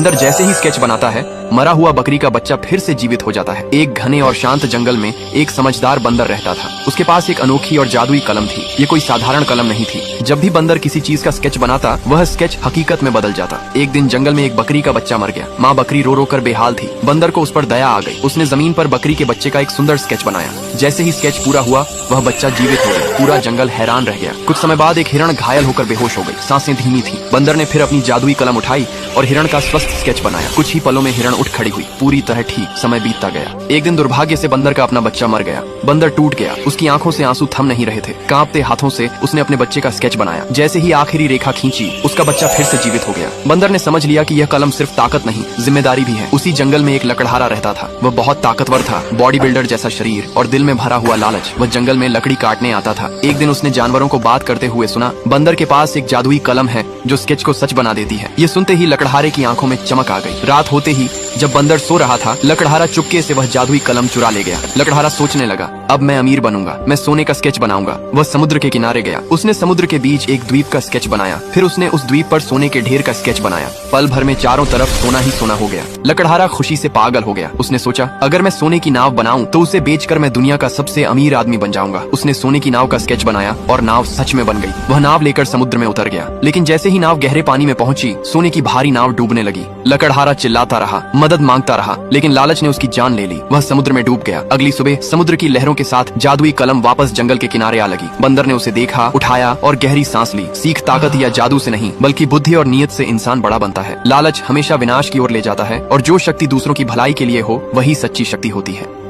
बंदर जैसे ही स्केच बनाता है, मरा हुआ बकरी का बच्चा फिर से जीवित हो जाता है। एक घने और शांत जंगल में एक समझदार बंदर रहता था। उसके पास एक अनोखी और जादुई कलम थी। ये कोई साधारण कलम नहीं थी। जब भी बंदर किसी चीज का स्केच बनाता, वह स्केच हकीकत में बदल जाता। एक दिन जंगल में एक बकरी का बच्चा मर गया। माँ बकरी रो रो कर बेहाल थी। बंदर को उस पर दया आ गई। उसने जमीन पर बकरी के बच्चे का एक सुंदर स्केच बनाया। जैसे ही स्केच पूरा हुआ, वह बच्चा जीवित हो गया। पूरा जंगल हैरान रह गया। कुछ समय बाद एक हिरण घायल होकर बेहोश हो गई। सांसें धीमी थी। बंदर ने फिर अपनी जादुई कलम उठाई और हिरण का स्वस्थ स्केच बनाया। कुछ ही पलों में हिरण उठ खड़ी हुई, पूरी तरह ठीक। समय बीतता गया। एक दिन दुर्भाग्य से बंदर का अपना बच्चा मर गया। बंदर टूट गया। उसकी आंखों से आंसू थम नहीं रहे थे। कांपते हाथों से उसने अपने बच्चे का स्केच बनाया। जैसे ही आखिरी रेखा खींची, उसका बच्चा फिर से जीवित हो गया। बंदर ने समझ लिया कि यह कलम सिर्फ ताकत नहीं, जिम्मेदारी भी है। उसी जंगल में एक लकड़हारा रहता था। वह बहुत ताकतवर था, बॉडी बिल्डर जैसा शरीर और दिल में भरा हुआ लालच। वह जंगल में लकड़ी काटने आता था। एक दिन उसने जानवरों को बात करते हुए सुना, बंदर के पास एक जादुई कलम है जो स्केच को सच बना देती है। ये सुनते ही लकड़हारे की आंखों में चमक आ गई। रात होते ही जब बंदर सो रहा था, लकड़हारा चुपके से वह जादुई कलम चुरा ले गया। लकड़हारा सोचने लगा, अब मैं अमीर बनूंगा, मैं सोने का स्केच बनाऊंगा। वह समुद्र के किनारे गया। उसने समुद्र के बीच एक द्वीप का स्केच बनाया। फिर उसने उस द्वीप पर सोने के ढेर का स्केच बनाया। पल भर में चारों तरफ सोना ही सोना हो गया। लकड़हारा खुशी से पागल हो गया। उसने सोचा, अगर मैं सोने की नाव बनाऊं तो उसे बेचकर मैं दुनिया का सबसे अमीर आदमी बन जाऊंगा। उसने सोने की नाव का स्केच बनाया और नाव सच में बन गई। वह नाव लेकर समुद्र में उतर गया। लेकिन जैसे ही नाव गहरे पानी में पहुंची, सोने की भारी नाव डूबने लगी। लकड़हारा चिल्लाता रहा, मदद मांगता रहा, लेकिन लालच ने उसकी जान ले ली। वह समुद्र में डूब गया। अगली सुबह समुद्र की लहरों के साथ जादुई कलम वापस जंगल के किनारे आ लगी। बंदर ने उसे देखा, उठाया और गहरी सांस ली। सीख ताकत या जादू से नहीं, बल्कि बुद्धि और नीयत से इंसान बड़ा बनता है। लालच हमेशा विनाश की ओर ले जाता है और जो शक्ति दूसरों की भलाई के लिए हो, वही सच्ची शक्ति होती है।